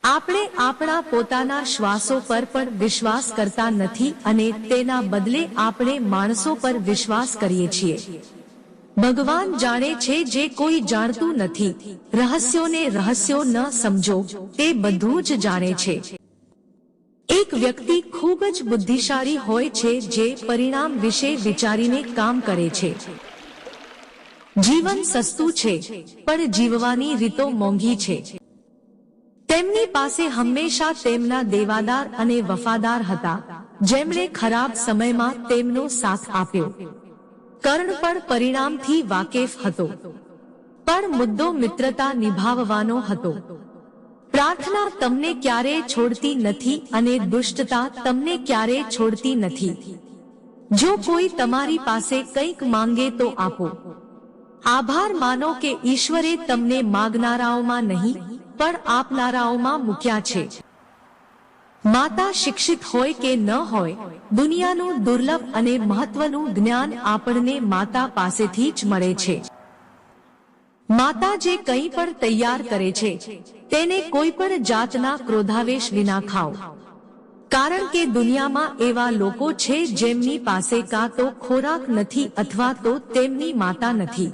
આપણે આપણા પોતાના શ્વાસો પર પણ વિશ્વાસ કરતા નથી અને તેના બદલે આપણે માણસો પર વિશ્વાસ કરીએ છીએ। ભગવાન જાણે છે જે કોઈ જાણતું નથી। રહસ્યોને રહસ્યો ન સમજો, તે બધું જ જાણે છે। એક વ્યક્તિ ખૂબ જ બુદ્ધિશાળી હોય છે જે પરિણામ વિશે વિચારીને કામ કરે છે। જીવન સસ્તું છે, પણ જીવવાની રીતો મોંઘી છે। તેમની પાસે હંમેશા તેમના દેવાદાર અને વફાદાર હતા, જેમણે ખરાબ સમયમાં તેમનો સાથ આપ્યો। કર્ણ પણ પરિણામથી વાકેફ હતો, પણ મુદ્દો મિત્રતા નિભાવવાનો હતો। પ્રાર્થના તમને ક્યારેય છોડતી નથી અને દુષ્ટતા તમને ક્યારેય છોડતી નથી। જો કોઈ તમારી પાસે કંઈક માંગે તો આપો। આભાર માનો કે ઈશ્વરે તમને માગનારાઓમાં નહીં પણ આપનારાઓમાં મૂક્યા છે। માતા શિક્ષિત હોય કે ન હોય, દુનિયાનું દુર્લભ અને મહત્વનું જ્ઞાન આપણને માતા પાસેથી જ મળે છે। માતા જે કંઈ પણ તૈયાર કરે છે તેને કોઈ પણ જાતના ક્રોધાવેશ વિના ખાઓ, કારણ કે દુનિયામાં એવા લોકો છે જેમની પાસે કાં તો ખોરાક નથી અથવા તો તેમની માતા નથી।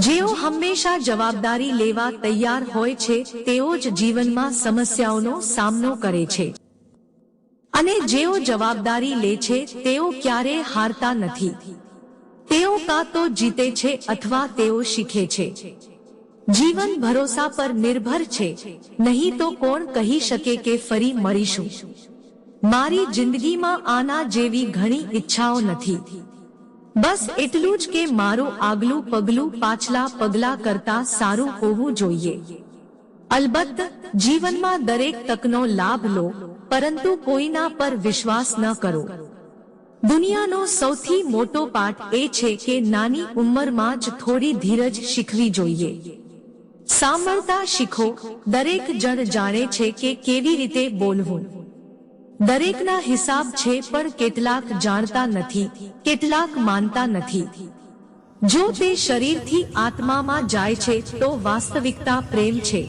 જેઓ હંમેશા જવાબદારી લેવા તૈયાર હોય છે તેઓ જ જીવનમાં સમસ્યાઓનો સામનો કરે છે, અને જેઓ જવાબદારી લે છે તેઓ ક્યારેય હારતા નથી। તેઓ કાં તો જીતે છે અથવા તેઓ શીખે છે। જીવન ભરોસા પર નિર્ભર છે, નહીં તો કોણ કહી શકે કે ફરી મળીશું। મારી જિંદગીમાં આના જેવી ઘણી ઈચ્છાઓ નથી। બસ એટલું જ કે મારું આગલું પગલું પાછલા પગલા કરતા સારું હોવું જોઈએ। અલબત્ત જીવનમાં દરેક તકનો લાભ લો, પરંતુ કોઈના પર વિશ્વાસ ન કરો। દુનિયાનો સૌથી મોટો પાઠ એ છે કે નાની ઉંમરમાં જ થોડી ધીરજ શીખવી જોઈએ। સાંભળતા શીખો। દરેક જણ જાણે છે કે કેવી રીતે બોલવું। દરેકના હિસાબ છે, પણ કેટલાક જાણતા નથી, કેટલાક માનતા નથી। જો તે શરીરથી આત્મામાં જાય છે તો વાસ્તવિકતા પ્રેમ છે।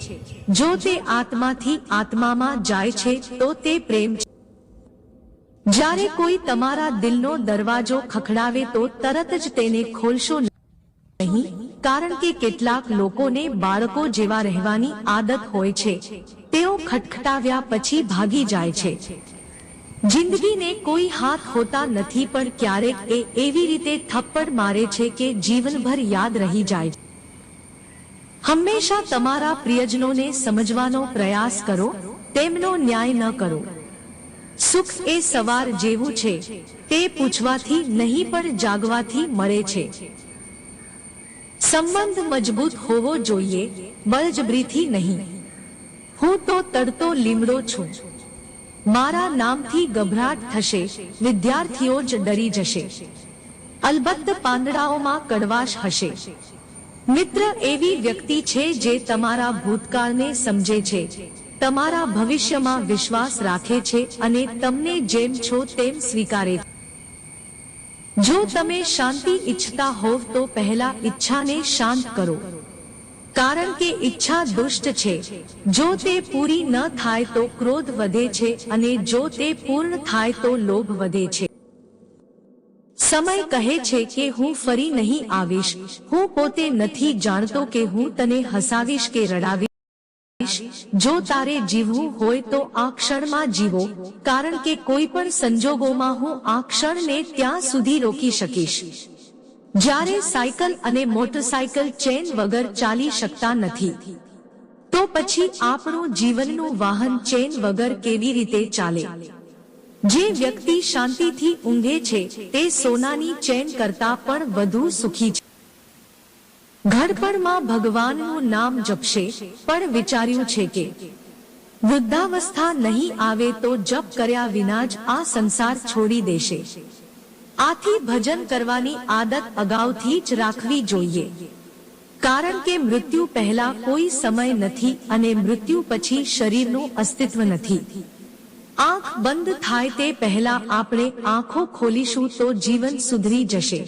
જો તે આત્માથી આત્મામાં જાય છે તો તે પ્રેમ છે। જ્યારે કોઈ તમારા દિલનો દરવાજો ખખડાવે તો તરત જ તેને ખોલશો નહીં, કારણ કે કેટલાક લોકોને બાળકો જેવા રહેવાની આદત હોય છે। તેઓ ખટખટાવ્યા પછી ભાગી જાય છે। જિંદગીને કોઈ હાથ હોતા નથી, પણ ક્યારેક એ એવી રીતે થપ્પડ મારે છે કે જીવનભર યાદ રહી જાય। હંમેશા તમારા પ્રિયજનોને સમજવાનો પ્રયાસ કરો, તેમનો ન્યાય ન કરો। સુખ એ સવાર જેવું છે, તે પૂછવાથી નહીં પણ જાગવાથી મળે છે। સંબંધ મજબૂત હોવો જોઈએ, બળજબરીથી નહીં। હું તો તડતો લીમડો છું, મારા નામથી ગભરાટ થશે, વિદ્યાર્થીઓ જ ડરી જશે। અલબત્ત પાંદડાઓમાં કડવાશ હશે। મિત્ર એવી વ્યક્તિ છે જે તમારા ભૂતકાળને સમજે છે, તમારા ભવિષ્યમાં વિશ્વાસ રાખે છે અને તમને જેમ છો તેમ સ્વીકારે છે। જો તમે શાંતિ ઈચ્છતા હોવ તો પહેલા ઈચ્છાને શાંત કરો, કારણ કે ઈચ્છા દુષ્ટ છે। જો તે પૂરી ન થાય તો ક્રોધ વધે છે અને જો તે પૂર્ણ થાય તો લોભ વધે છે। સમય કહે છે કે હું ફરી નહીં આવીશ। હું પોતે નથી જાણતો કે હું તને હસાવીશ કે રડાવીશ। જો તારે જીવવું હોય તો આ ક્ષણમાં જીવો, કારણ કે કોઈ પણ સંજોગોમાં હું આ ક્ષણને ત્યાં સુધી રોકી શકીશ જ્યારે સાયકલ અને મોટરસાયકલ ચેન વગર ચાલી શકતા નથી, તો પછી આપણું જીવનનું વાહન ચેન વગર કેવી રીતે ચાલે? જે વ્યક્તિ શાંતિથી ઊંઘે છે તે સોનાની ચેન કરતા પણ વધુ સુખી છે। ઘડપણમાં ભગવાનનું નામ જપશે, પણ વિચાર્યું છે કે વૃદ્ધાવસ્થા નહીં આવે તો જપ કર્યા વિના જ આ સંસાર છોડી દેશે। આથી ભજન કરવાની આદત અગાઉથી જ રાખવી જોઈએ, કારણ કે મૃત્યુ પહેલા કોઈ સમય નથી અને મૃત્યુ પછી શરીરનું અસ્તિત્વ નથી। આંખ બંધ થાય તે પહેલા આપણે આંખો ખોલીશું તો જીવન સુધરી જશે।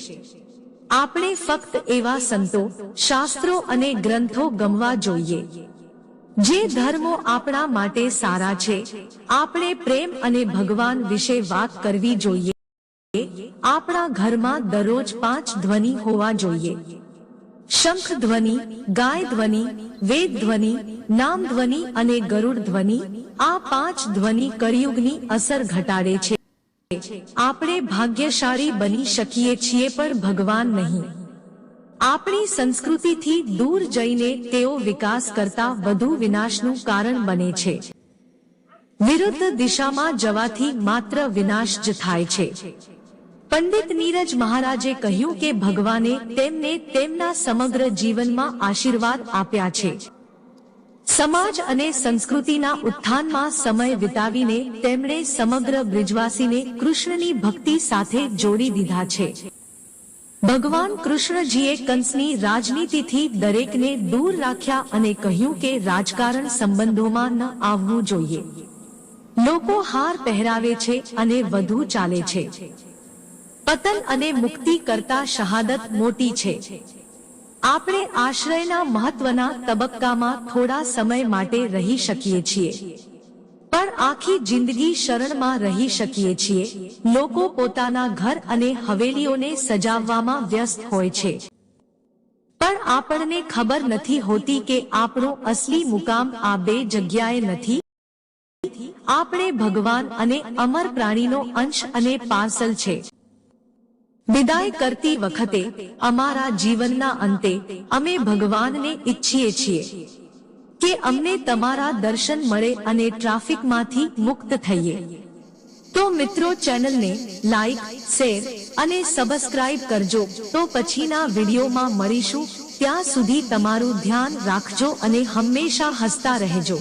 આપણે ફક્ત એવા સંતો, શાસ્ત્રો અને ગ્રંથો ગમવા જોઈએ જે ધર્મો આપણા માટે સારા છે, આપણે પ્રેમ અને ભગવાન વિશે વાત કરવી જોઈએ. આપણા ઘરમાં દરરોજ 5 ધ્વનિ હોવા જોઈએ. શંખ ધ્વનિ, ગાય ધ્વનિ, વેદ ધ્વનિ, નામ ધ્વનિ અને ગરુડ ધ્વનિ. આ 5 ધ્વનિ કળિયુગની અસર ઘટાડે છે. આપણે ભાગ્યશાળી બની શકીએ છીએ પણ ભગવાન નહીં. આપણી સંસ્કૃતિથી દૂર જઈને તેઓ વિકાસ કરતા વધુ વિનાશનું કારણ બને છે. વિરુદ્ધ દિશામાં જવાથી માત્ર વિનાશ જ થાય છે. પંડિત નીરજ મહારાજે કહ્યું કે ભગવાને તેમને તેમના સમગ્ર જીવનમાં આશીર્વાદ આપ્યા છે. સમાજ અને સંસ્કૃતિના ઉત્થાનમાં સમય વિતાવીને તેમણે સમગ્ર બ્રિજવાસીને કૃષ્ણની ભક્તિ સાથે જોડી દીધા છે. ભગવાન કૃષ્ણજીએ કંસની રાજનીતિથી દરેકને દૂર રાખ્યા અને કહ્યું કે રાજકારણ સંબંધોમાં ન આવવું જોઈએ. લોકો હાર પહેરાવે છે અને વધુ ચાલે છે. પતન અને મુક્તિ કરતા શહાદત મોટી છે. આપણે આશ્રયના મહત્વના તબક્કામાં થોડા સમય માટે રહી શકીએ છીએ, પણ આખી જિંદગી શરણમાં રહી શકીએ છીએ. લોકો પોતાના ઘર અને હવેલીઓને સજાવવામાં વ્યસ્ત હોય છે, પણ આપણને ખબર નથી હોતી કે આપણો અસલી મુકામ આ બે જગ્યાએ નથી. આપણે ભગવાન અને અમર પ્રાણીનો અંશ અને પાર્સલ છે. વિદાય કરતી વખતે અમારા જીવનના અંતે અમે ભગવાનને ઈચ્છીએ છીએ કે અમને તમારા દર્શન મળે અને ટ્રાફિકમાંથી મુક્ત થઈએ. તો મિત્રો, ચેનલને લાઈક, શેર અને સબસ્ક્રાઇબ કરજો. તો પછીના વિડીયોમાં મળીશું. ત્યાં સુધી તમારું ધ્યાન રાખજો અને હંમેશા હસતા રહેજો.